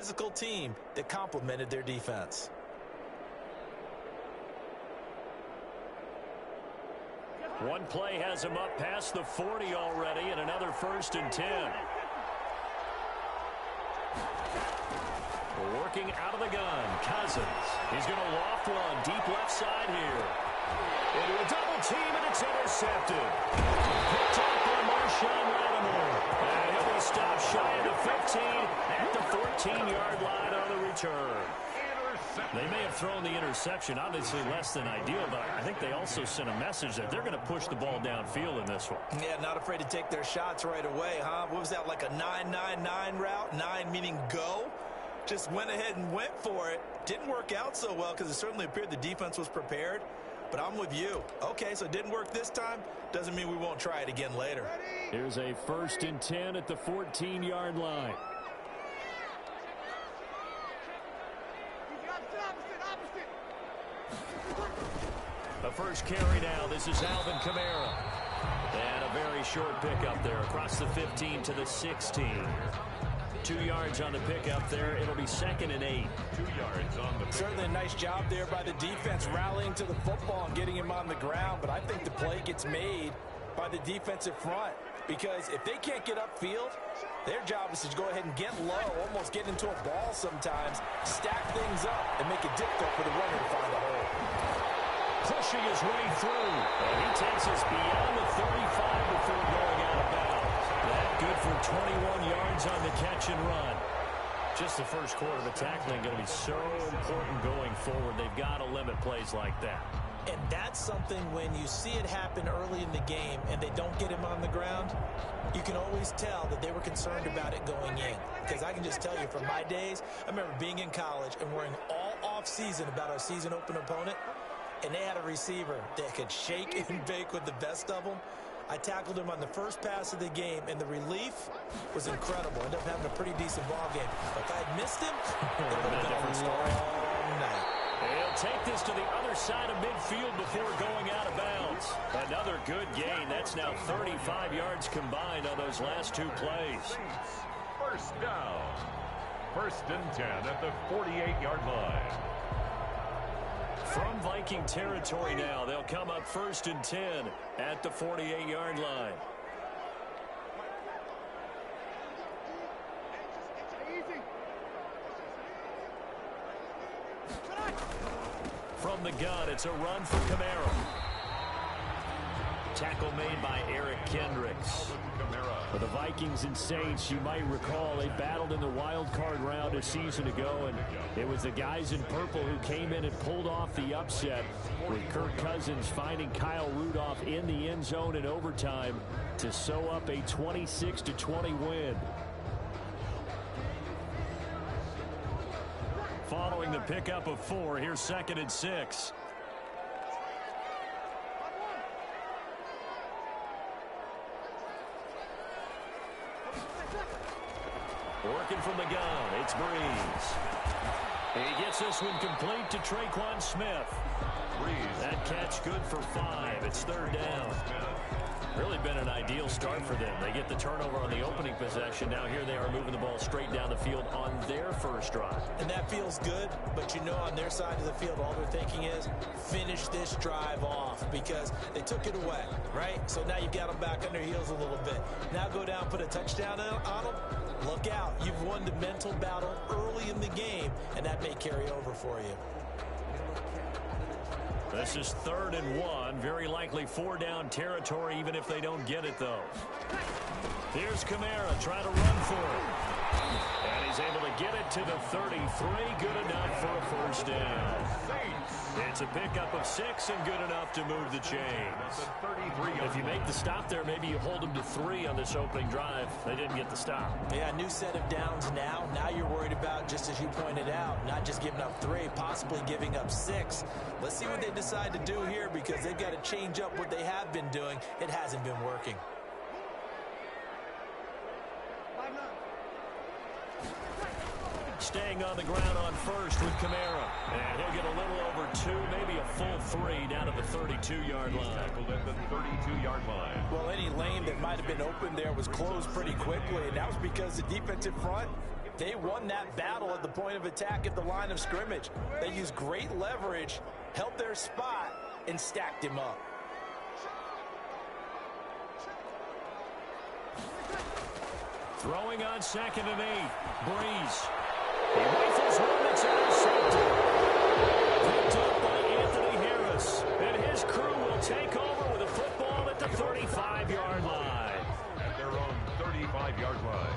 physical team that complemented their defense. One play has him up past the 40 already, and another 1st and 10. Working out of the gun, Cousins. He's going to loft one deep left side here. Into a double team, and it's intercepted. Picked off by Marshawn Lattimore. And he'll be stopped shy of the 15 at the 14-yard line on the return. They may have thrown the interception, obviously less than ideal, but I think they also sent a message that they're going to push the ball downfield in this one. Yeah, not afraid to take their shots right away, huh? What was that, like a 9-9-9 route? 9 meaning go? Just went ahead and went for it. Didn't work out so well because it certainly appeared the defense was prepared. But I'm with you. Okay, so it didn't work this time. Doesn't mean we won't try it again later. Here's a 1st and 10 at the 14-yard line. The first carry now. This is Alvin Kamara. And a very short pickup there across the 15 to the 16. 2 yards on the pickup there. It'll be 2nd and 8. 2 yards on the pickup. Certainly a nice job there by the defense rallying to the football and getting him on the ground. But I think the play gets made by the defensive front. Because if they can't get upfield, their job is to go ahead and get low, almost get into a ball sometimes, stack things up, and make it difficult for the runner to find a hole. Pushing his way through. And he takes us beyond the 35 before going out of bounds. That good for 21 yards on the catch and run. Just the first quarter of the tackling going to be so important going forward. They've got to limit plays like that. And that's something when you see it happen early in the game and they don't get him on the ground, you can always tell that they were concerned about it going in. Because I can just tell you from my days, I remember being in college and worrying all off-season about our season open opponent, and they had a receiver that could shake and bake with the best of them. I tackled him on the first pass of the game, and the relief was incredible. Ended up having a pretty decent ball game. But if I had missed him, it would have been a different story. Night. He'll take this to the other side of midfield before going out of bounds. Another good gain. That's now 35 yards combined on those last 2 plays. First down. 1st and 10 at the 48-yard line. From Viking territory now, they'll come up 1st and 10 at the 48-yard line. From the gun, it's a run for Kamara. Tackle made by Eric Kendricks. For the Vikings and Saints, you might recall they battled in the wild card round a season ago, and it was the guys in purple who came in and pulled off the upset, with Kirk Cousins finding Kyle Rudolph in the end zone in overtime to sew up a 26-20 win. Following the pickup of 4, here's 2nd and 6. Working from the gun, it's Breeze. He gets this one complete to Traquan Smith. Breeze. That catch good for 5. It's 3rd down. Really been an ideal start for them. They get the turnover on the opening possession. Now here they are moving the ball straight down the field on their first drive. And that feels good, but you know on their side of the field all they're thinking is finish this drive off because they took it away, right? So now you've got them back on their heels a little bit. Now go down, put a touchdown on them. Look out. You've won the mental battle early in the game, and that may carry over for you. This is 3rd and 1. Very likely 4-down territory, even if they don't get it, though. Here's Kamara trying to run for it. And he's able to get it to the 33. Good enough for a 1st down. It's a pickup of 6 and good enough to move the chains. If you make the stop there, maybe you hold them to 3 on this opening drive. They didn't get the stop. Yeah, new set of downs now. Now you're worried about, just as you pointed out, not just giving up 3, possibly giving up 6. Let's see what they decide to do here because they've got to change up what they have been doing. It hasn't been working. Staying on the ground on 1st with Kamara. And he'll get a little over 2, maybe a full 3 down at the 32-yard line. Tackled at the 32-yard line. Well, any lane that might have been open there was closed pretty quickly, and that was because the defensive front They won that battle at the point of attack at the line of scrimmage. They used great leverage, held their spot, and stacked him up. Throwing on 2nd and 8. Breeze. He rifles one that's intercepted. Picked up by Anthony Harris. And his crew will take over with a football at the 35-yard line. At their own 35-yard line.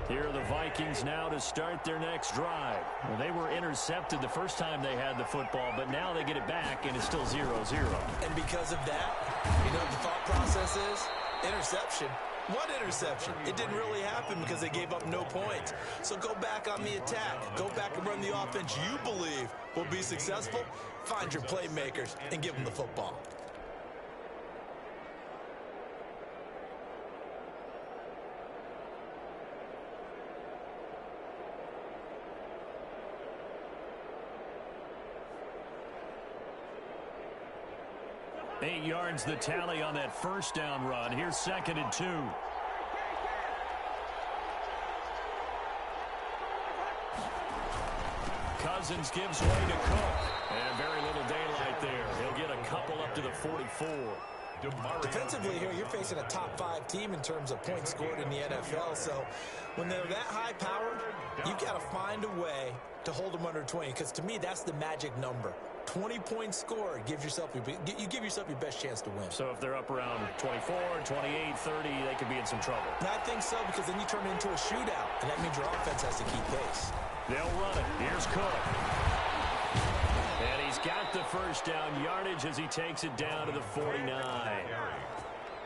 Here are the Vikings now to start their next drive. Well, they were intercepted the first time they had the football, but now they get it back, and it's still 0-0. And because of that, you know what the thought process is? Interception. What interception? It didn't really happen because they gave up no points. So go back on the attack. Go back and run the offense you believe will be successful. Find your playmakers and give them the football. Eight yards the tally on that first down run. Here's 2nd and 2. Cousins gives way to Cook. And very little daylight there. He'll get a couple up to the 44. Defensively here, you're facing a top 5 team in terms of points scored in the NFL. So when they're that high powered, you've got to find a way to hold them under 20. Because to me, that's the magic number. 20 points scored gives yourself you give yourself your best chance to win. So if they're up around 24, 28, 30, they could be in some trouble. And I think so, because then you turn it into a shootout, and that means your offense has to keep pace. They'll run it. Here's Cook. And he's got the first down yardage as he takes it down to the 49.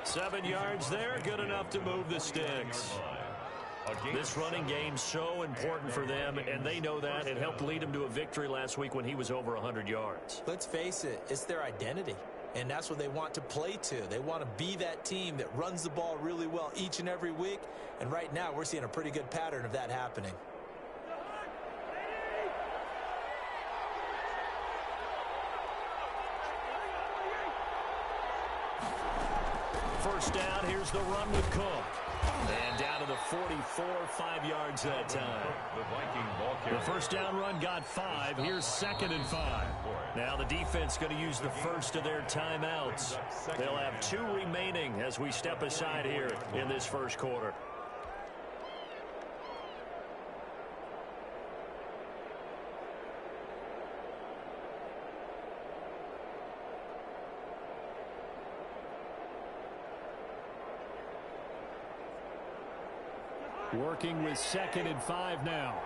7 yards there, good enough to move the sticks. This running game's so important for them, and they know that. It helped lead him to a victory last week when he was over 100 yards. Let's face it, it's their identity, and that's what they want to play to. They want to be that team that runs the ball really well each and every week, and right now we're seeing a pretty good pattern of that happening. First down, here's the run with Cook. And down to the 44, 5 yards that time. The first down run got 5. Here's 2nd and 5. Now the defense going to use the first of their timeouts. They'll have 2 remaining as we step aside here in this first quarter. Working with 2nd and 5 now.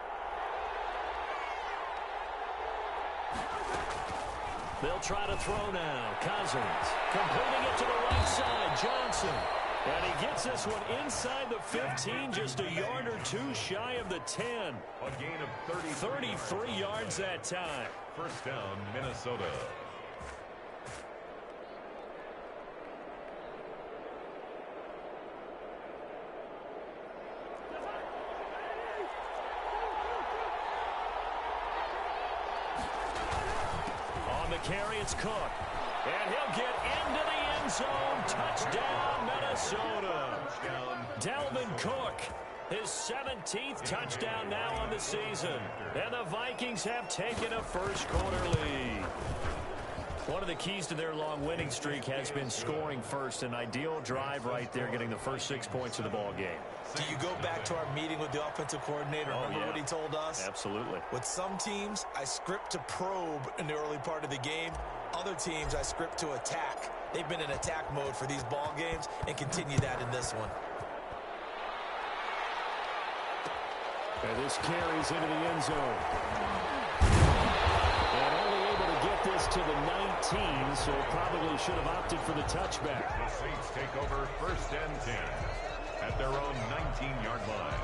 They'll try to throw now. Cousins completing it to the right side. Johnson. And he gets this one inside the 15, just a yard or 2 shy of the 10. A gain of 33 yards that time. First down, Minnesota. Carry, it's Cook. And he'll get into the end zone. Touchdown, Minnesota. Dalvin Cook, his 17th touchdown now on the season. And the Vikings have taken a first quarter lead. One of the keys to their long winning streak has been scoring first. An ideal drive right there, getting the first 6 points of the ball game. Do you go back to our meeting with the offensive coordinator? Remember what he told us? Absolutely. With some teams, I script to probe in the early part of the game. Other teams, I script to attack. They've been in attack mode for these ball games and continue that in this one. And this carries into the end zone. And only able to get this to the 19, so probably should have opted for the touchback. The Saints take over 1st and 10 at their own 19-yard line.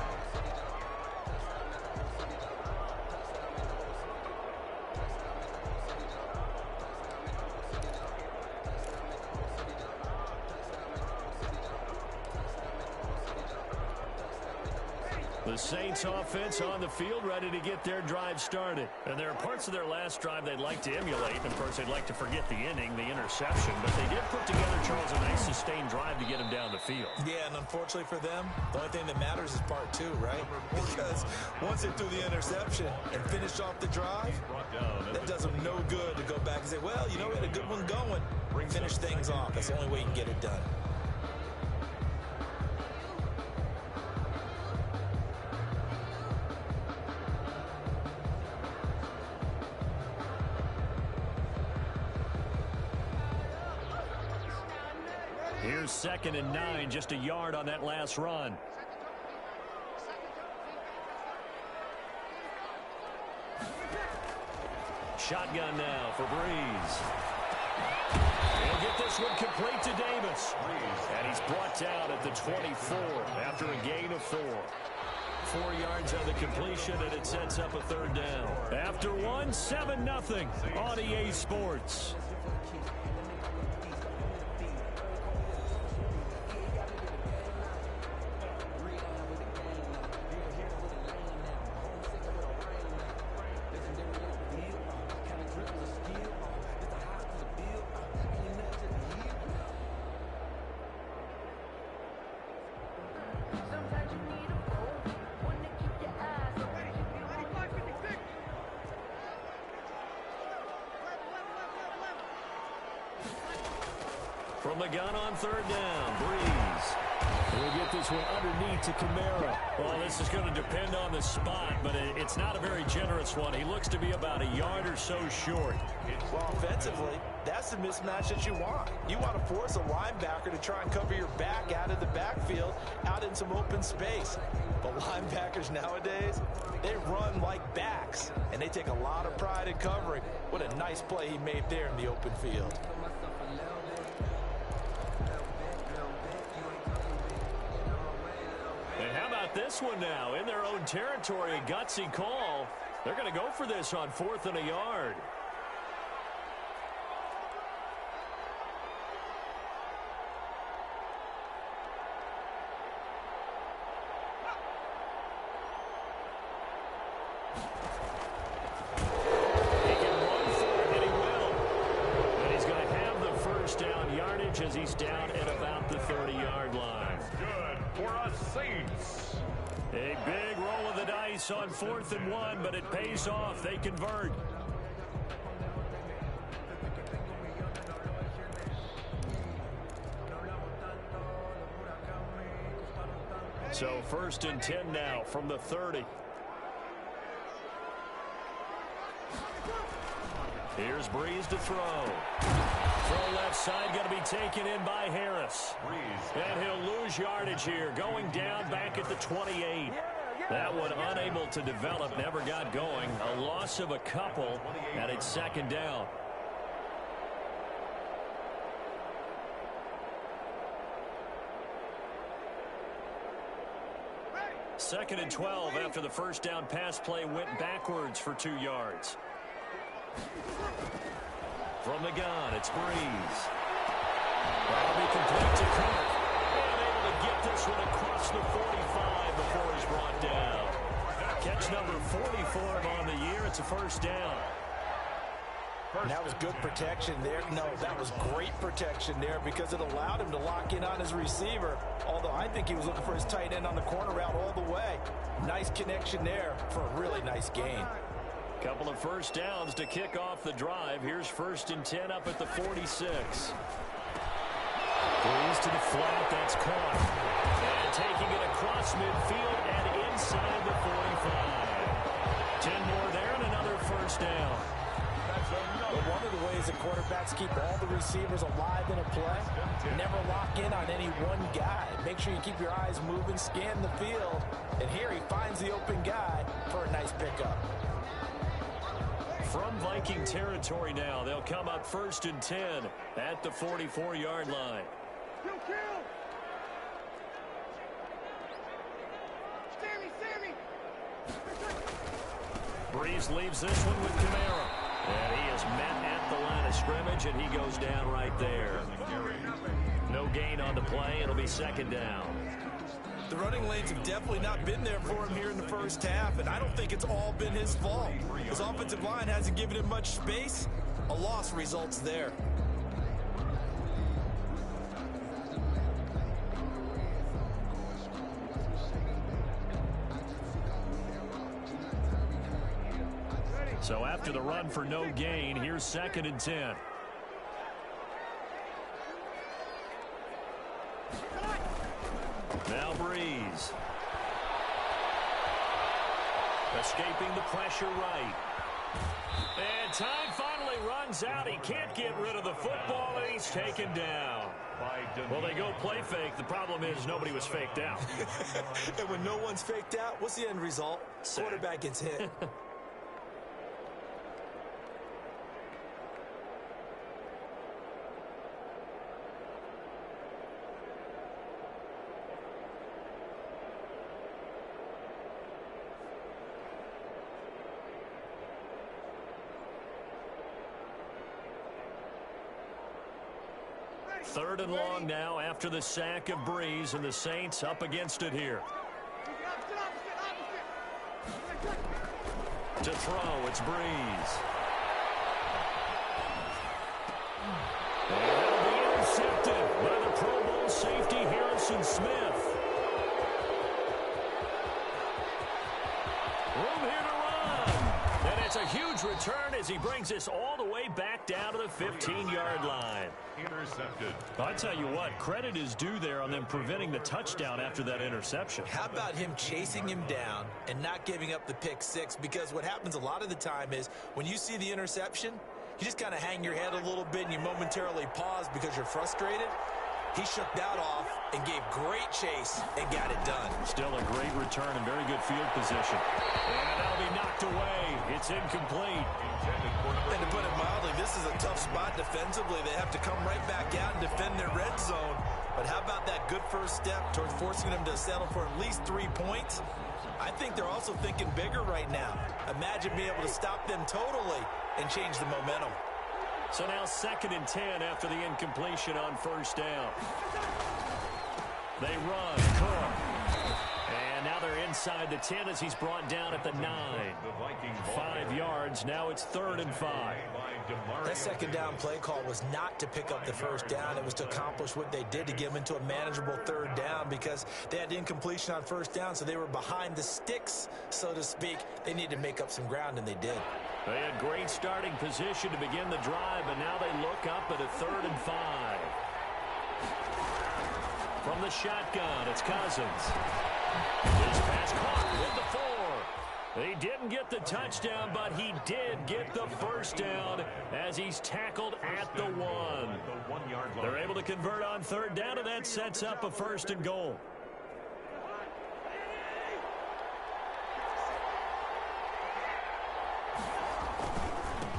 The Saints offense on the field, ready to get their drive started. And there are parts of their last drive they'd like to emulate. And of course, they'd like to forget the inning, the interception. But they did put together, Charles, a nice sustained drive to get him down the field. Yeah, and unfortunately for them, the only thing that matters is part two, right? Because once they threw the interception and finished off the drive, that does them no good to go back and say, well, you know, we had a good one going. Finish things off. That's the only way you can get it done. Here's 2nd and 9, just a yard on that last run. Shotgun now for Breeze. He'll get this one complete to Davis. And he's brought down at the 24 after a gain of 4. 4 yards on the completion, and it sets up a 3rd down. After one, 7-0 on EA Sports. From the gun on 3rd down, Breeze. We'll get this one underneath to Kamara. Well, this is going to depend on the spot, but it's not a very generous one. He looks to be about a yard or so short. Well, offensively, that's the mismatch that you want. You want to force a linebacker to try and cover your back out of the backfield, out in some open space. But linebackers nowadays, they run like backs, and they take a lot of pride in covering. What a nice play he made there in the open field. This one now in their own territory, a gutsy call. They're going to go for this on 4th and a yard. He can run for it, and he will. And he's going to have the 1st down yardage as he's down at about the 30-yard line. Good for us Saints. A big roll of the dice on 4th and 1, but it pays off. They convert. So 1st and 10 now from the 30. Here's Breeze to throw. Throw left side, going to be taken in by Harris. And he'll lose yardage here, going down back at the 28. That one unable to develop, never got going. A loss of a couple, and it's 2nd down. Second and 12 after the 1st down pass play went backwards for 2 yards. From the gun, it's Breeze. That'll be complete to Kirk. And able to get this one across the 45 before he's brought down. Catch number 44 on the year. It's a 1st down. And that was good protection there. No, that was great protection there because it allowed him to lock in on his receiver. Although I think he was looking for his tight end on the corner route all the way. Nice connection there for a really nice gain. Couple of 1st downs to kick off the drive. Here's 1st and 10 up at the 46. Breeze to the flat. That's caught. And taking it across midfield and inside the 45. 10 more there and another 1st down. But one of the ways that quarterbacks keep all the receivers alive in a play, never lock in on any one guy. Make sure you keep your eyes moving, scan the field. And here he finds the open guy for a nice pickup. From Viking territory now, they'll come up 1st and 10 at the 44-yard line. Breeze leaves this one with Kamara. And he is met at the line of scrimmage, and he goes down right there. No gain on the play. It'll be 2nd down. The running lanes have definitely not been there for him here in the first half, and I don't think it's all been his fault. His offensive line hasn't given him much space. A loss results there. So after the run for no gain, here's 2nd and 10. Now Breeze. Escaping the pressure right. And time finally runs out. He can't get rid of the football, and he's taken down. Well, they go play fake. The problem is nobody was faked out. And when no one's faked out, what's the end result? Quarterback gets hit. Third and long now after the sack of Breeze, and the Saints up against it here. To throw, it's Breeze. And that'll be intercepted by the Pro Bowl safety Harrison Smith. Room here to run. And it's a huge return as he brings us all the way back down to the 15-yard line. Intercepted. I'll tell you what, credit is due there on them preventing the touchdown after that interception. How about him chasing him down and not giving up the pick six? Because what happens a lot of the time is when you see the interception, you just kind of hang your head a little bit and you momentarily pause because you're frustrated. He shook that off and gave great chase and got it done. Still a great return and very good field position. And that'll be knocked away. It's incomplete. And to put it mildly, this is a tough spot defensively. They have to come right back out and defend their red zone. But how about that good first step towards forcing them to settle for at least 3 points? I think they're also thinking bigger right now. Imagine being able to stop them totally and change the momentum. So now 2nd and 10 after the incompletion on first down. They run. Cook. And now they're inside the 10 as he's brought down at the 9. 5 yards. Now it's 3rd and 5. That second down play call was not to pick up the first down. It was to accomplish what they did to get them into a manageable 3rd down because they had incompletion on first down, so they were behind the sticks, so to speak. They needed to make up some ground, and they did. They had great starting position to begin the drive, but now they look up at a 3rd and 5. From the shotgun, it's Cousins. His pass caught with the 4. He didn't get the touchdown, but he did get the first down as he's tackled at the 1. They're able to convert on 3rd down, and that sets up a 1st and goal.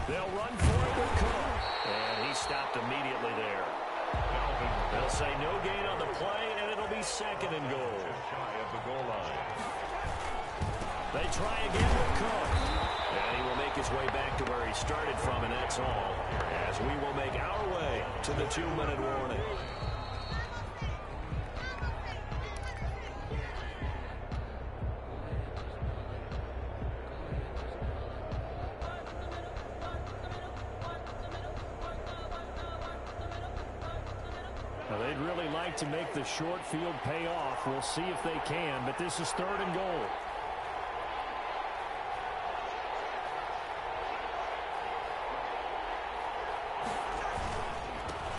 They'll run for it with Cook. And he stopped immediately there. They'll say no gain on the play, and it'll be 2nd and goal. Shy of the goal line. They try again with Cook. And he will make his way back to where he started from, and that's all. As we will make our way to the 2-minute warning. They'd really like to make the short field pay off. We'll see if they can, but this is 3rd and goal.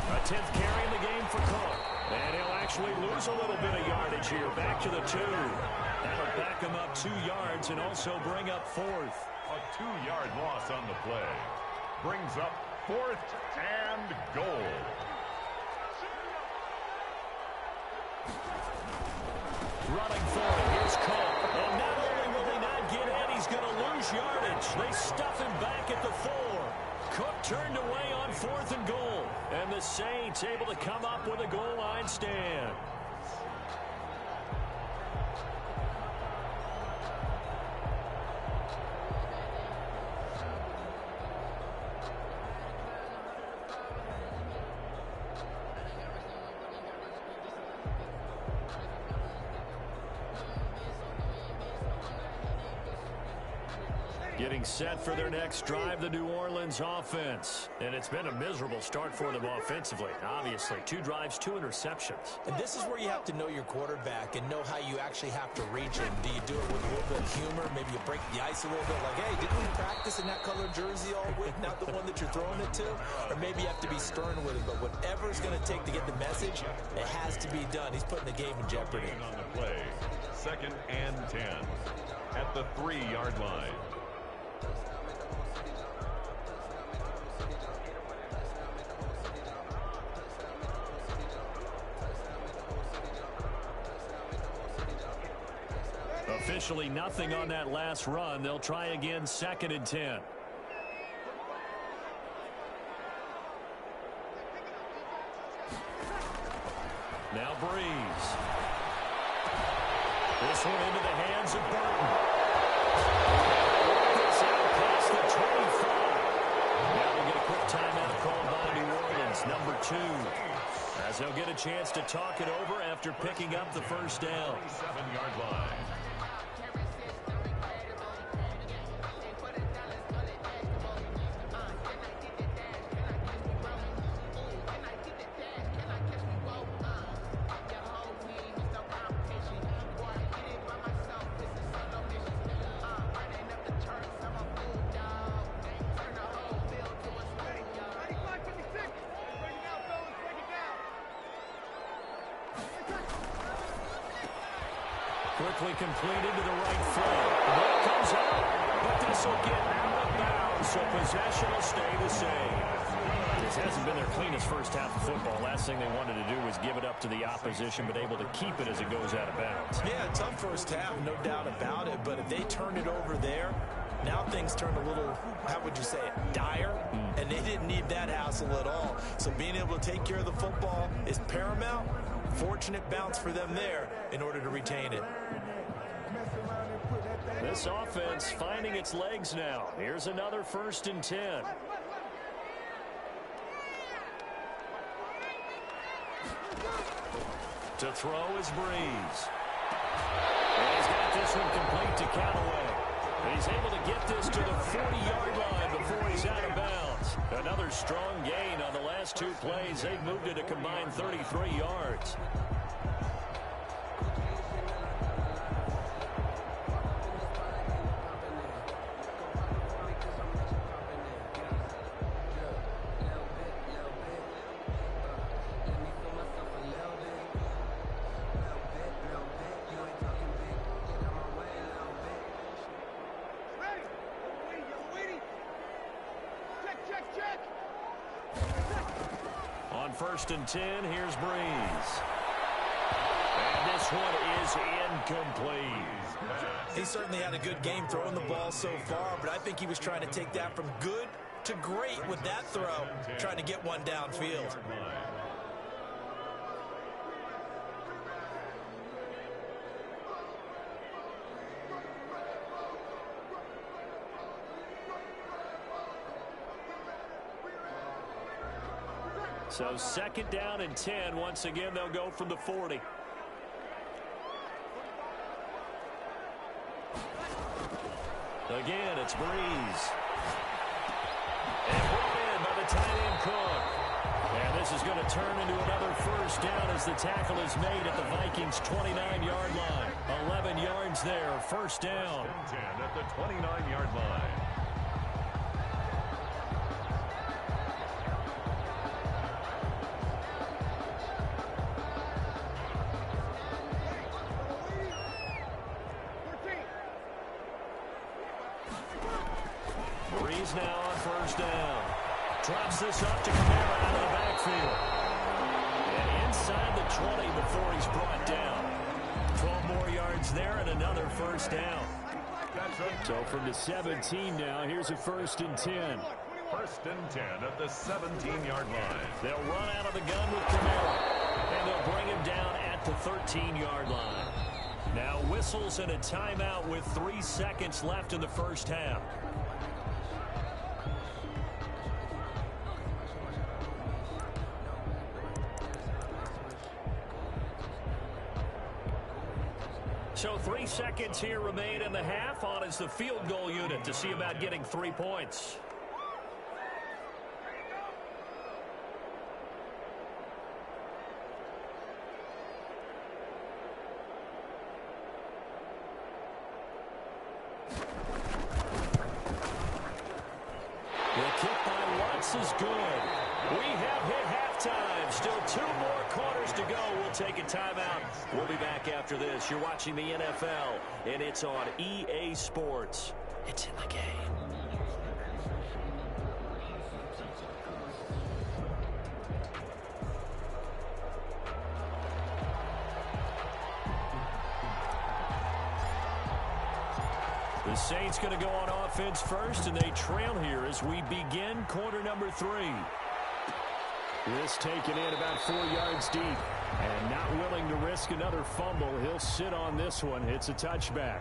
A 10th carry in the game for Cook. And he'll actually lose a little bit of yardage here. Back to the 2. That'll back him up 2 yards and also bring up 4th. A 2-yard loss on the play. Brings up 4th and goal. Running for it. Here's Cook. And not only will he not get in, he's going to lose yardage. They stuff him back at the 4. Cook turned away on 4th and goal. And the Saints able to come up with a goal line stand. Getting set for their next drive, the New Orleans offense. And it's been a miserable start for them offensively. Obviously, 2 drives, 2 interceptions. And this is where you have to know your quarterback and know how you actually have to reach him. Do you do it with a little bit of humor? Maybe you break the ice a little bit, like, hey, didn't we practice in that color jersey all week, not the one that you're throwing it to? Or maybe you have to be stern with him. But whatever it's going to take to get the message, it has to be done. He's putting the game in jeopardy. On the play, 2nd and 10 at the 3-yard line. Officially nothing on that last run. They'll try again, 2nd and 10. Now Breeze. This one into the hands of Burton. This out past the 25. Now we'll get a quick timeout called by New Orleans, number 2. As they'll get a chance to talk it over after picking up the first down. 7-yard line. Quickly completed to the right foot. The ball comes out, but this will get out of bounds, so possession will stay the same. This hasn't been their cleanest first half of football. Last thing they wanted to do was give it up to the opposition, but able to keep it as it goes out of bounds. Yeah, tough first half, no doubt about it. But if they turn it over there, now things turn a little, how would you say it, dire? And they didn't need that hassle at all. So being able to take care of the football is paramount. Fortunate bounce for them there in order to retain it. This offense finding its legs now. Here's another 1st and 10. To throw is Breeze. And he's got this one complete to Callaway. He's able to get this to the 40-yard line before he's out of bounds. Another strong gain on the last 2 plays. They've moved it a combined 33 yards. On 1st and 10, here's Breeze. And this one is incomplete. He certainly had a good game throwing the ball so far, but I think he was trying to take that from good to great with that throw, trying to get one downfield. So 2nd down and 10. Once again, they'll go from the 40. Again, it's Breeze. And brought in by the tight end Cook. And this is going to turn into another 1st down as the tackle is made at the Vikings' 29-yard line. 11 yards there, 1st down. 10 at the 29-yard line. Breeze now on 1st down. Drops this up to Kamara out of the backfield. And inside the 20 before he's brought down. 12 more yards there and another 1st down. So from the 17 now, here's a 1st and 10. 1st and 10 at the 17-yard line. They'll run out of the gun with Kamara. And they'll bring him down at the 13-yard line. Now whistles and a timeout with 3 seconds left in the first half. So 3 seconds here remain in the half. On is the field goal unit to see about getting 3 points. Is good. We have hit halftime. Still 2 more quarters to go. We'll take a timeout. We'll be back after this. You're watching the NFL, and it's on EA Sports. It's in the game. The Saints going to go on offense first, and they trail here as we begin quarter number 3. This taken in about 4 yards deep. And not willing to risk another fumble. He'll sit on this one. It's a touchback.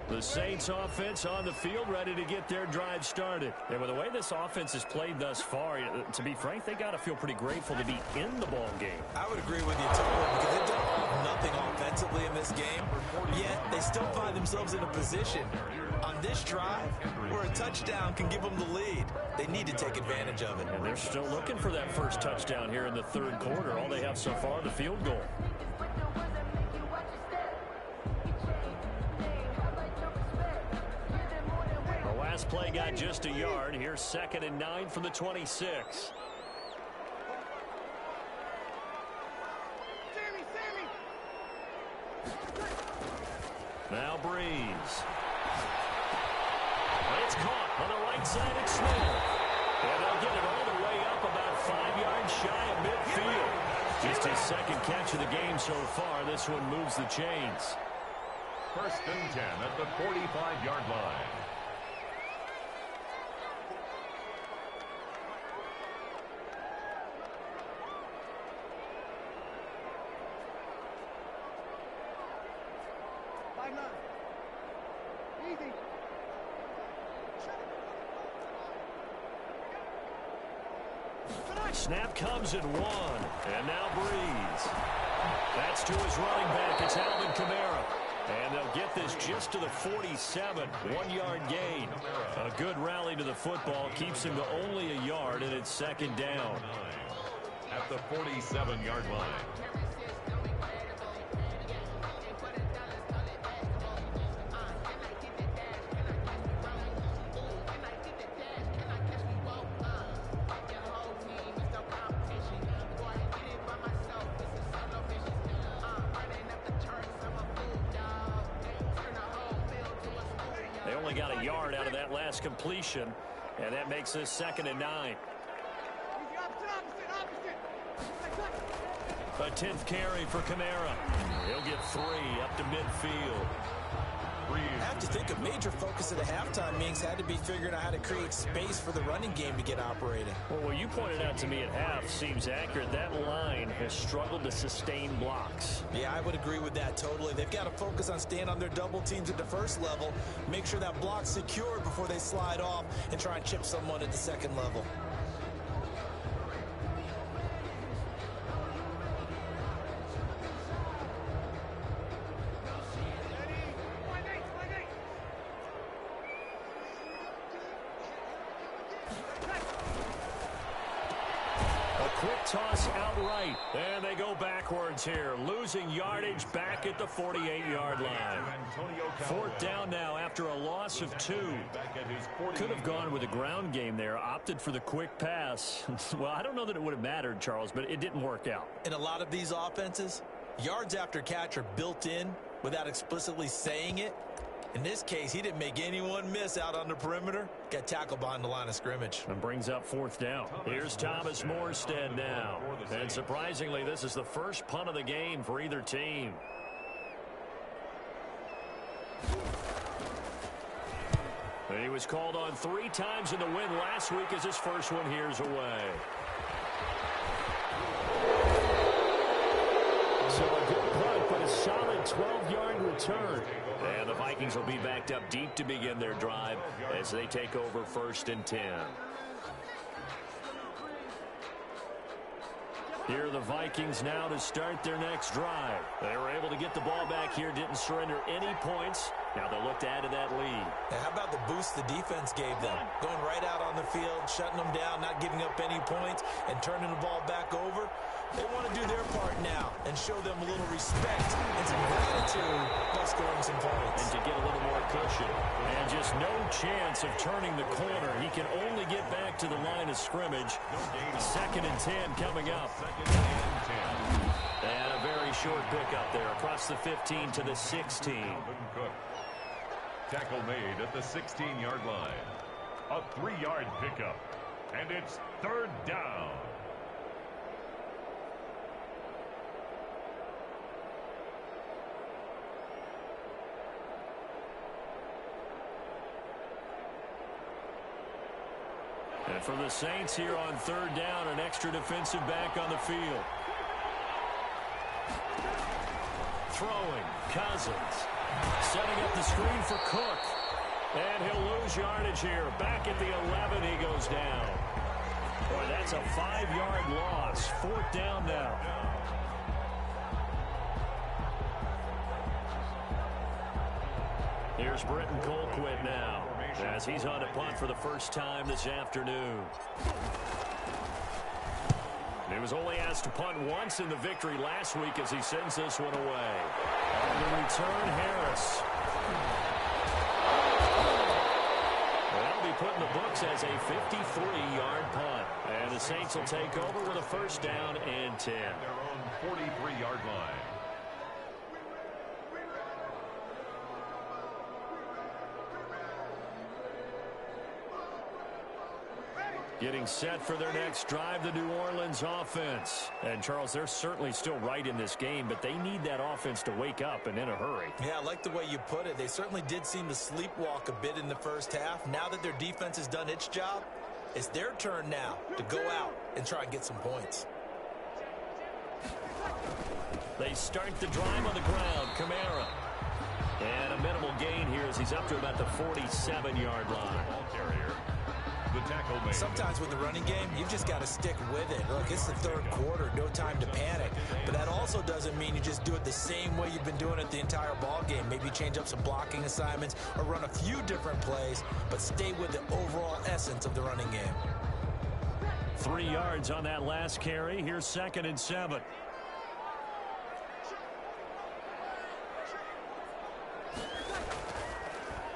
The Saints offense on the field, ready to get their drive started. And with the way this offense has played thus far, to be frank, they got to feel pretty grateful to be in the ball game. I would agree with you totally, because they've done all of nothing offensively in this game, yet they still find themselves in a position on this drive where a touchdown can give them the lead. They need to take advantage of it. And they're still looking for that first touchdown here in the third quarter. All they have so far, the field goal. Last play got just a yard. Here's 2nd and 9 from the 26. Now Breeze. It's caught on the right side at Smith. And they'll get it all the way up about 5 yards shy of midfield. Just his second catch of the game so far. This one moves the chains. 1st and 10 at the 45-yard line. Snap comes in one, and now Breeze. That's to his running back. It's Alvin Kamara. And they'll get this just to the 47, 1-yard gain. A good rally to the football keeps him to only a yard, and it's second down. At the 47-yard line. They only got a yard out of that last completion, and that makes this 2nd and 9. A 10th carry for Kamara. He'll get 3 up to midfield. I have to think a major focus of the halftime meetings had to be figuring out how to create space for the running game to get operating. Well, what you pointed out to me at half seems accurate. That line has struggled to sustain blocks. Yeah, I would agree with that totally. They've got to focus on staying on their double teams at the first level, make sure that block's secured before they slide off and try and chip someone at the second level. Toss outright, and they go backwards here, losing yardage back at the 48-yard line. 4th down now after a loss of 2. Could have gone with a ground game there, opted for the quick pass. Well, I don't know that it would have mattered, Charles, but it didn't work out. In a lot of these offenses, yards after catch are built in without explicitly saying it. In this case, he didn't make anyone miss out on the perimeter. Got tackled behind the line of scrimmage. And brings up 4th down. Here's Thomas Morstead now. And surprisingly, this is the first punt of the game for either team. And he was called on 3 times in the win last week as his first one here's away. So a good punt, but a solid 12-yard return. And the Vikings will be backed up deep to begin their drive as they take over 1st and 10. Here are the Vikings now to start their next drive. They were able to get the ball back here, didn't surrender any points. Now they'll look to add to that lead. Now, how about the boost the defense gave them? Going right out on the field, shutting them down, not giving up any points, and turning the ball back over. They want to do their part now and show them a little respect and some gratitude by scoring some points. And to get a little more cushion. And just no chance of turning the corner. He can only get back to the line of scrimmage. 2nd and 10 coming up. And a very short pickup there across the 15 to the 16. Tackle made at the 16-yard line. A 3-yard pickup. And it's 3rd down. And for the Saints here on 3rd down, an extra defensive back on the field. Throwing, Cousins. Setting up the screen for Cook. And he'll lose yardage here. Back at the 11, he goes down. Boy, that's a 5-yard loss. 4th down now. Here's Britton Colquitt now, as he's on to punt for the first time this afternoon. He was only asked to punt once in the victory last week as he sends this one away. On the return, Harris. That'll be put in the books as a 53-yard punt. And the Saints will take over with a 1st down and 10. Their own 43-yard line. Getting set for their next drive, the New Orleans offense. And, Charles, they're certainly still right in this game, but they need that offense to wake up and in a hurry. Yeah, I like the way you put it. They certainly did seem to sleepwalk a bit in the first half. Now that their defense has done its job, it's their turn now to go out and try and get some points. They start the drive on the ground. Kamara. And as he's up to about the 47-yard line. Ball carrier. The tackle made. Sometimes with the running game, you've just got to stick with it. Look, it's the third quarter, no time to panic. But that also doesn't mean you just do it the same way you've been doing it the entire ball game. Maybe change up some blocking assignments or run a few different plays, but stay with the overall essence of the running game. 3 yards on that last carry. Here's 2nd and 7.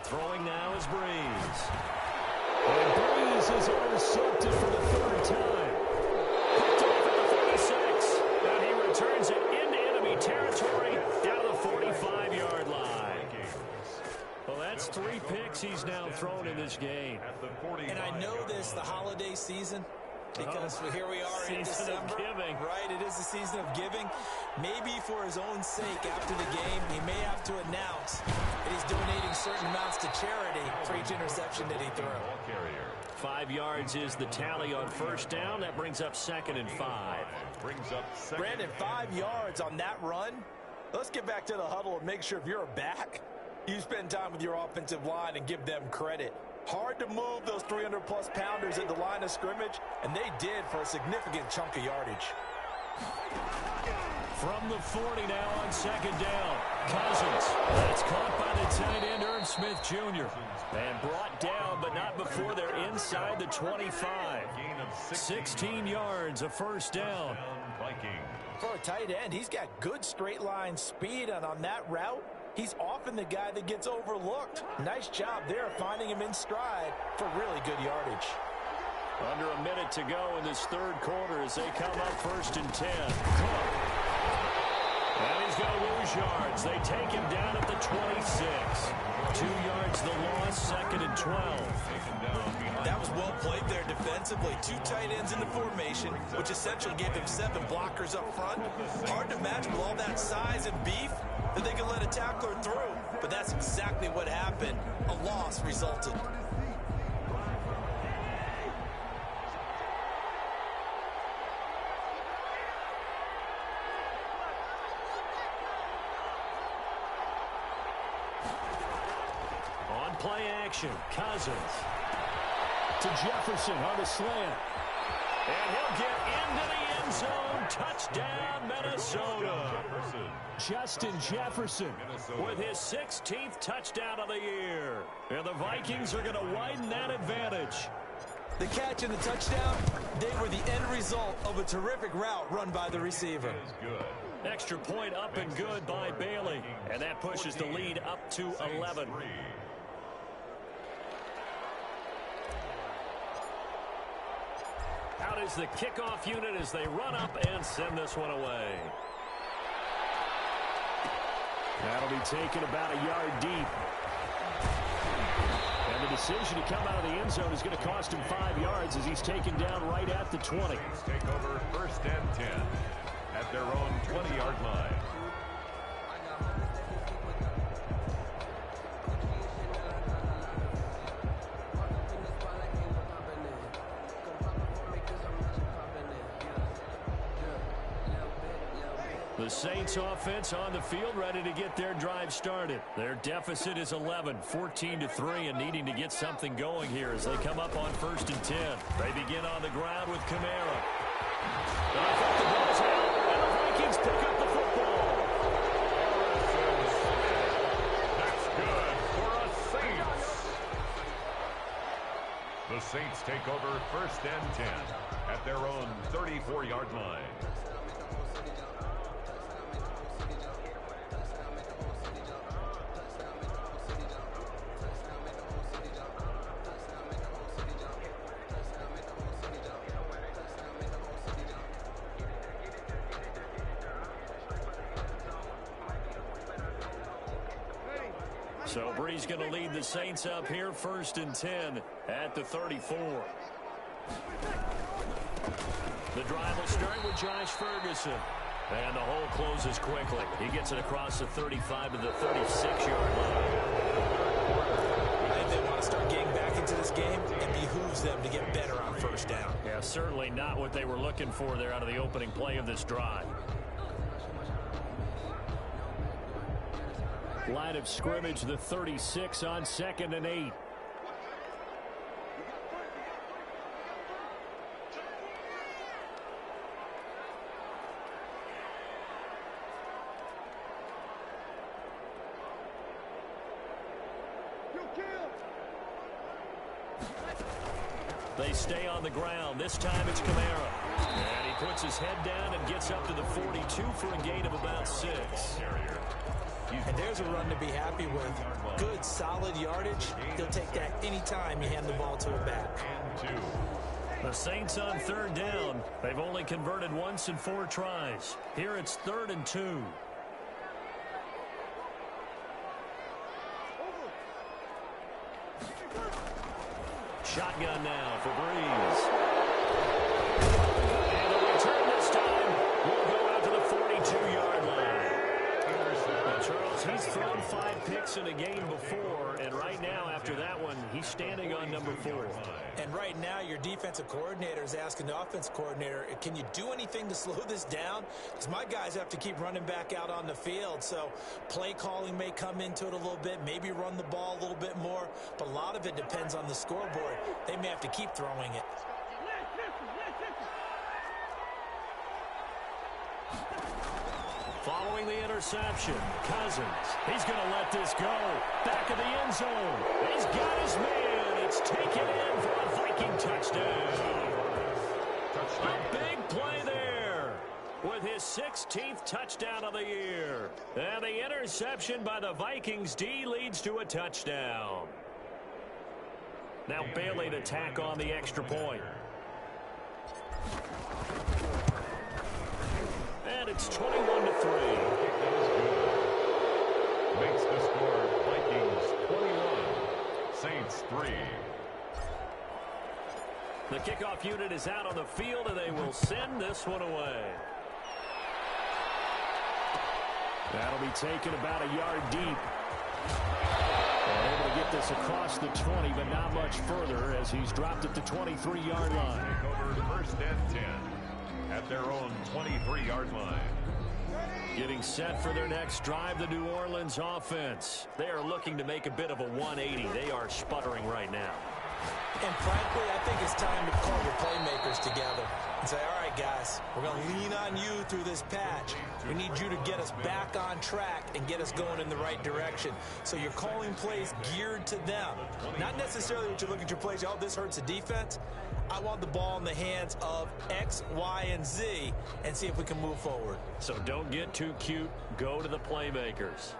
Throwing now is Breeze. And Breeze is intercepted for the 3rd time. Picked off at the 46. And he returns it into enemy territory down to the 45-yard line. Well, that's 3 picks he's now thrown in this game. And I know this, the holiday season, because here we are in December. Right, it is the season of giving. Maybe for his own sake after the game, he may have to announce that he's donating certain amounts to charity for each interception that he threw. 5 yards is the tally on 1st down. That brings up 2nd and 5. Brandon, 5 yards on that run. Let's get back to the huddle and make sure if you're a back, you spend time with your offensive line and give them credit. Hard to move those 300-plus pounders at the line of scrimmage, and they did for a significant chunk of yardage. From the 40 now on 2nd down. Cousins. That's caught by the tight end, Irv Smith Jr. And brought down, but not before they're inside the 25. 16 yards, a 1st down. For a tight end, he's got good straight-line speed, and on that route, he's often the guy that gets overlooked. Nice job there finding him in stride for really good yardage. Under a minute to go in this 3rd quarter as they come up 1st and 10. And he's going to lose yards. They take him down at the 26. 2 yards the loss, 2nd and 12. That was well played there defensively. 2 tight ends in the formation, which essentially gave them 7 blockers up front. Hard to match with all that size and beef that they can let a tackler through. But that's exactly what happened. A loss resulted. On play action, Cousins to Jefferson on the slant. And he'll get into the end zone. Touchdown, Minnesota. Justin Jefferson with his 16th touchdown of the year. And the Vikings are going to widen that advantage. The catch and the touchdown, they were the end result of a terrific route run by the receiver. Extra point up and good by Bailey. And that pushes the lead up to 11. Out is the kickoff unit as they run up and send this one away. That'll be taken about a yard deep. And the decision to come out of the end zone is going to cost him 5 yards as he's taken down right at the 20. Take over 1st and 10 at their own 20-yard line. The Saints offense on the field ready to get their drive started. Their deficit is 11, 14-3, and needing to get something going here as they come up on 1st and 10. They begin on the ground with Kamara. The ball's out, and the Vikings pick up the football. That's good for a Saints. The Saints take over 1st and 10 at their own 34-yard line. So Bree's going to lead the Saints up here 1st and 10 at the 34. The drive will start with Josh Ferguson. And the hole closes quickly. He gets it across the 35 to the 36-yard line. If they want to start getting back into this game, it behooves them to get better on 1st down. Yeah, certainly not what they were looking for there out of the opening play of this drive. Line of scrimmage, the 36 on 2nd and 8. They stay on the ground. This time it's Kamara. And he puts his head down and gets up to the 42 for a gain of about 6. And there's a run to be happy with. Good, solid yardage. He'll take that any time you hand the ball to a back. The Saints on 3rd down. They've only converted once in 4 tries. Here it's 3rd and 2. Shotgun now for Breeze. And the return this time will go out to the 42-yard line. Well, Charles, he's thrown 5 picks in a game before, and right now, after that one, he's standing on number 4. And right now, your defensive coordinator is asking the offensive coordinator, can you do anything to slow this down? Because my guys have to keep running back out on the field. So play calling may come into it a little bit, maybe run the ball a little bit more. But a lot of it depends on the scoreboard. They may have to keep throwing it. Following the interception, Cousins. He's going to let this go. Back of the end zone. He's got his man. It's taken in for a Viking touchdown. A big play there with his 16th touchdown of the year. And the interception by the Vikings D leads to a touchdown. Now Bailey to tack on the extra point. And it's 21-3. Makes the score Vikings 21, Saints 3. The kickoff unit is out on the field, and they will send this one away. That'll be taken about a yard deep. They're able to get this across the 20, but not much further as he's dropped it to 23-yard line. Take over 1st and 10 at their own 23-yard line. Getting set for their next drive, the New Orleans offense. They are looking to make a bit of a 180. They are sputtering right now. And frankly, I think it's time to call your playmakers together and say, all right, guys, we're going to lean on you through this patch. We need you to get us back on track and get us going in the right direction. So you're calling plays geared to them. Not necessarily what you look at your plays, oh, this hurts the defense. I want the ball in the hands of X, Y, and Z and see if we can move forward. So don't get too cute. Go to the playmakers.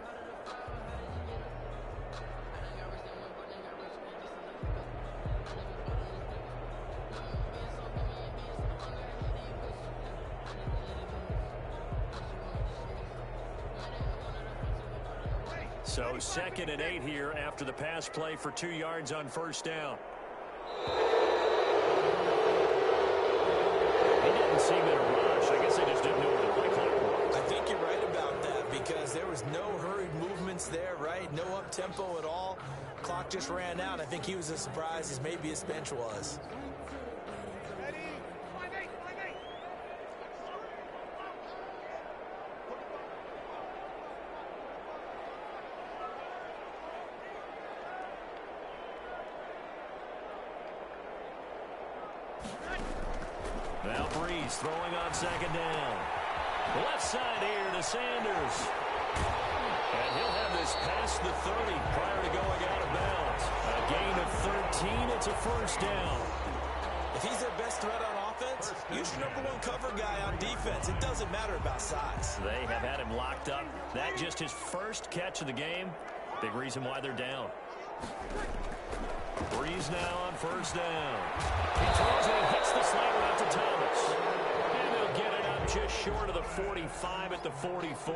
So 2nd and 8 here after the pass play for 2 yards on 1st down. He didn't seem in a rush. I guess they just didn't know where the play clock was. I think you're right about that because there was no hurried movements there, right? No up-tempo at all. Clock just ran out. I think he was as surprised as maybe his bench was. Now Breeze throwing on 2nd down. Left side here to Sanders. And he'll have this past the 30 prior to going out of bounds. A gain of 13. It's a 1st down. If he's their best threat on offense, use your #1 cover guy on defense. It doesn't matter about size. They have had him locked up. That just his first catch of the game. Big reason why they're down. Breeze now on 1st down. He throws it and hits the slant route to Thomas. And they'll get it up just short of the 45 at the 44.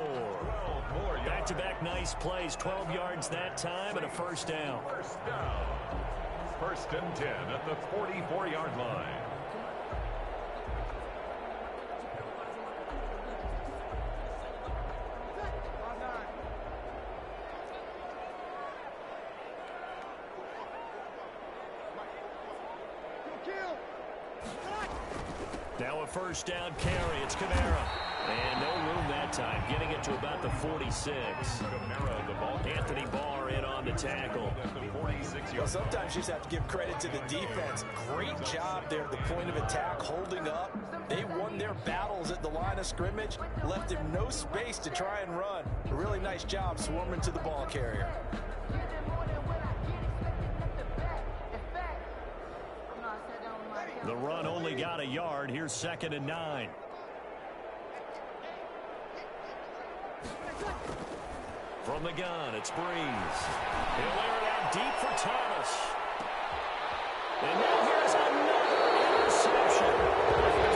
Back-to-back nice plays. 12 yards that time and a 1st down. 1st down. 1st and 10 at the 44-yard line. Now a 1st down carry. It's Kamara. And no room that time, getting it to about the 46. Anthony Barr in on the tackle. Well, sometimes you just have to give credit to the defense. Great job there at the point of attack, holding up. They won their battles at the line of scrimmage, left him no space to try and run. A really nice job swarming to the ball carrier. The run only got a yard. Here's 2nd and 9. From the gun, it's Breeze. He'll air it out deep for Thomas. And now here's another interception.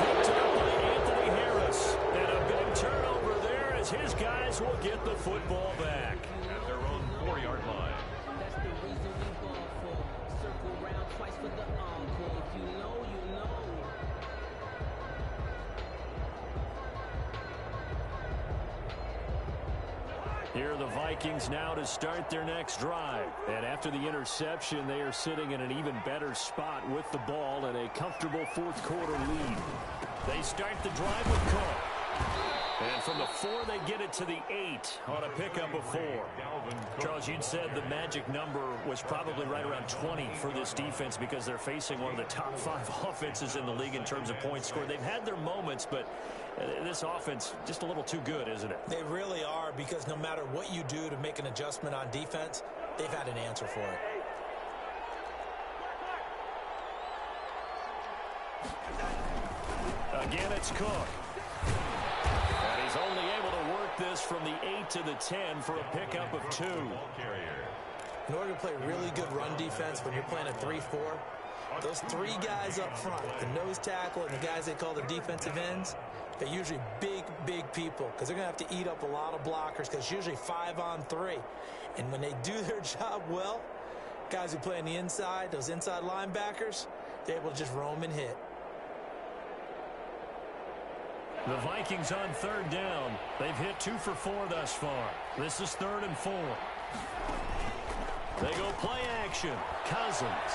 Picked up by Anthony Harris. And a big turnover there as his guys will get the football back. At their own 4-yard line. That's the reason we ball for. Circle round twice for the encore. If you know, you know. Here are the Vikings now to start their next drive. And after the interception, they are sitting in an even better spot with the ball and a comfortable fourth-quarter lead. They start the drive with Cook. And from the 4, they get it to the 8 on a pickup of 4. Charles, you'd said the magic number was probably right around 20 for this defense because they're facing one of the top 5 offenses in the league in terms of points scored. They've had their moments, but this offense just a little too good, isn't it? They really are, because no matter what you do to make an adjustment on defense, they've had an answer for it. Again, it's Cook. And he's only able to work this from the 8 to the 10 for a pickup of 2. In order to play really good run defense when you're playing a 3-4, those 3 guys up front, the nose tackle and the guys they call the defensive ends, they're usually big people because they're going to have to eat up a lot of blockers because it's usually 5-on-3. And when they do their job well, guys who play on the inside, those inside linebackers, they're able to just roam and hit. The Vikings on 3rd down. They've hit 2 for 4 thus far. This is 3rd and 4. They go play action. Cousins.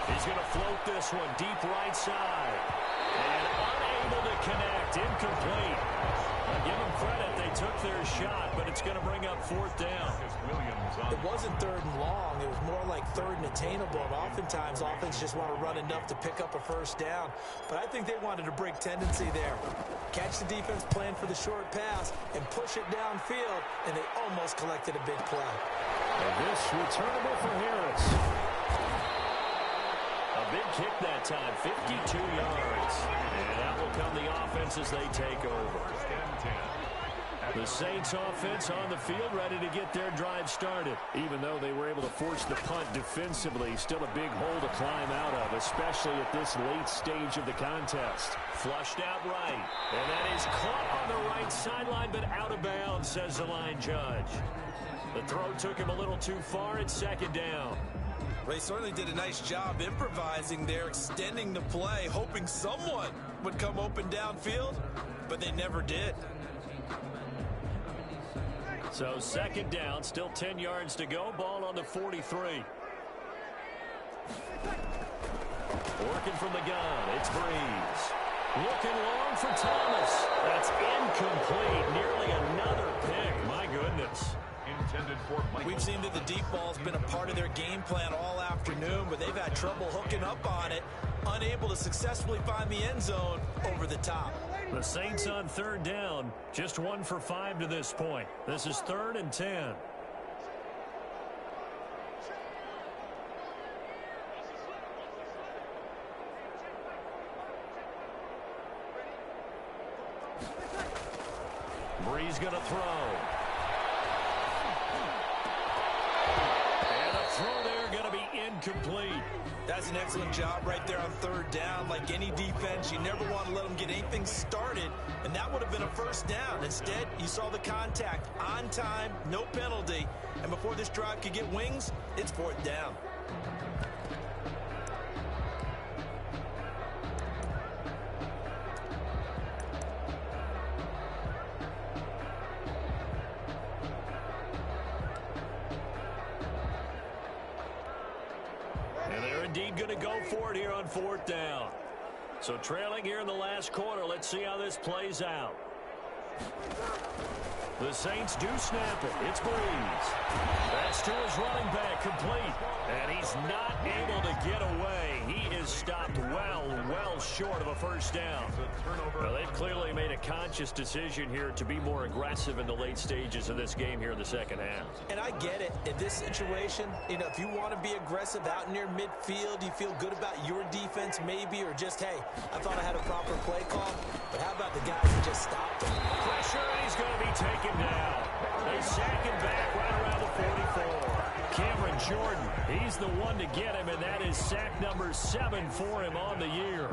He's going to float this one deep right side. And unable to connect. Incomplete. I'll give them credit. They took their shot, but it's going to bring up 4th down. It wasn't 3rd and long. It was more like 3rd and attainable. And oftentimes, offense just want to run enough to pick up a 1st down. But I think they wanted to break tendency there. Catch the defense, plan for the short pass, and push it downfield. And they almost collected a big play. And this returnable for Harris. A big kick that time, 52 yards. And that will come the offense as they take over. The Saints offense on the field ready to get their drive started. Even though they were able to force the punt defensively, still a big hole to climb out of, especially at this late stage of the contest. Flushed out right. And that is caught on the right sideline, but out of bounds, says the line judge. The throw took him a little too far at 2nd down. They certainly did a nice job improvising there, extending the play, hoping someone would come open downfield, but they never did. So 2nd down, still 10 yards to go. Ball on the 43. Working from the gun, it's Breeze. Looking long for Thomas. That's incomplete. Nearly another pick. My goodness. We've seen that the deep ball's been a part of their game plan all afternoon, but they've had trouble hooking up on it, unable to successfully find the end zone over the top. The Saints on 3rd down, just 1 for 5 to this point. This is 3rd and 10. Breeze going to throw. And a throw there going to be incomplete. That's an excellent job right there on 3rd down. Like any defense, you never want to let them get anything started, and that would have been a 1st down. Instead, you saw the contact on time, no penalty, and before this drive could get wings, it's 4th down. Indeed going to go for it here on 4th down. So trailing here in the last quarter. Let's see how this plays out. The Saints do snap it. It's Breeze. That's to his running back, complete. And he's not able to get away. He is stopped well short of a first down. Well, they've clearly made a conscious decision here to be more aggressive in the late stages of this game here in the second half. And I get it. In this situation, if you want to be aggressive out near midfield, you feel good about your defense maybe, or just, hey, I thought I had a proper play call. But how about the guys who just stopped him? Pressure, and he's going to be taken down. They sack him back right around the 44. Cameron Jordan, he's the one to get him, and that is sack number 7 for him on the year.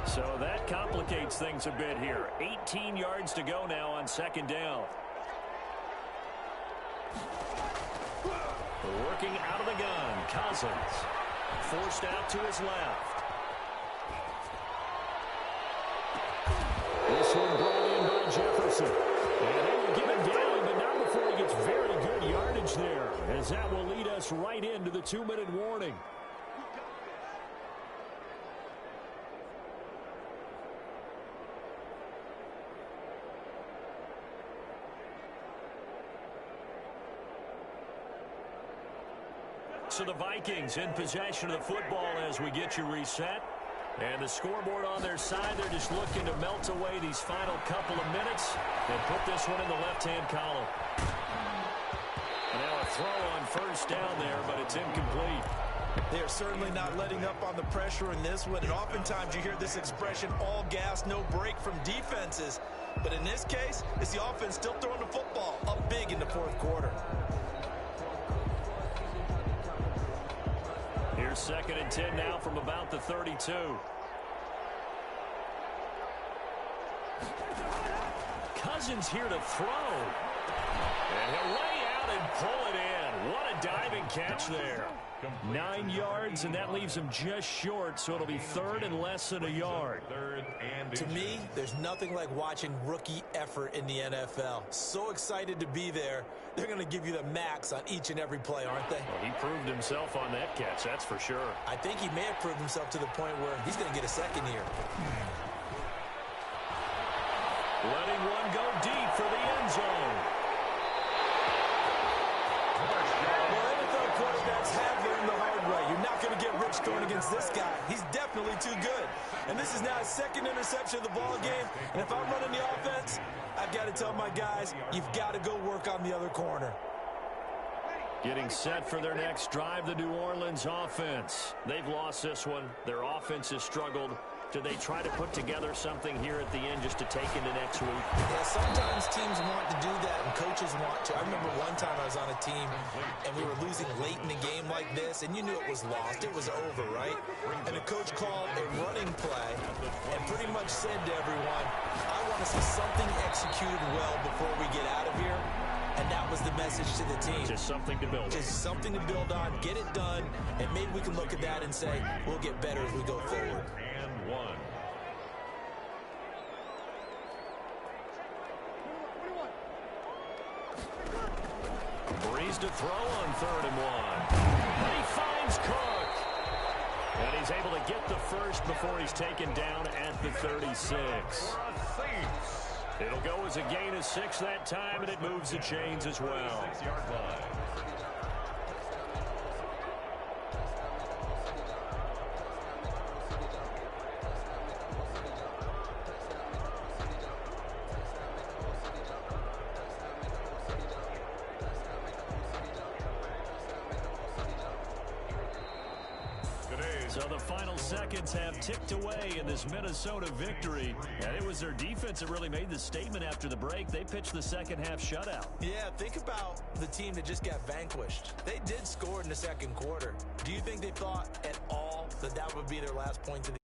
So that complicates things a bit here. 18 yards to go now on second down. Working out of the gun, Cousins. Forced out to his left. This one brought in by Jefferson. And they will get him down, but not before he gets very good yardage there, as that will lead us right into the 2-minute warning. So the Vikings in possession of the football as we get you reset. And the scoreboard on their side, they're just looking to melt away these final couple of minutes and put this one in the left-hand column. And now a throw on first down there, but it's incomplete. They're certainly not letting up on the pressure in this one. And oftentimes you hear this expression, all gas, no break from defenses. But in this case, it's the offense still throwing the football up big in the fourth quarter. Here's 2nd and 10 now from about the 32. Cousins here to throw. And he'll lay out and pull it in. What a diving catch there. 9 yards, and that leaves him just short, so it'll be 3rd and less than a yard. To me, there's nothing like watching rookie effort in the NFL. So excited to be there. They're going to give you the max on each and every play, aren't they? Well, he proved himself on that catch, that's for sure. I think he may have proved himself to the point where he's going to get a second here. Letting one go deep for the end zone. Well, NFL quarterbacks have learned the hard way. You're not going to get rich throwing against this guy. He's definitely too good. And this is now his 2nd interception of the ball game. And if I'm running the offense, I've got to tell my guys, you've got to go work on the other corner. Getting set for their next drive, the New Orleans offense. They've lost this one. Their offense has struggled. Do they try to put together something here at the end just to take into next week? Yeah, sometimes teams want to do that and coaches want to. I remember one time I was on a team and we were losing late in the game like this, and you knew it was lost. It was over, right? And the coach called a running play and pretty much said to everyone, I want to see something executed well before we get out of here. And that was the message to the team. Just something to build on. Just something to build on, get it done, and maybe we can look at that and say, we'll get better as we go forward. Breeze to throw on 3rd and 1. And he finds Cook. And he's able to get the first before he's taken down at the 36. It'll go as a gain of 6 that time, and it moves the chains as well. 6-yard line. So the final seconds have ticked away in this Minnesota victory. And it was their defense that really made the statement after the break. They pitched the second half shutout. Yeah, think about the team that just got vanquished. They did score in the second quarter. Do you think they thought at all that that would be their last point of the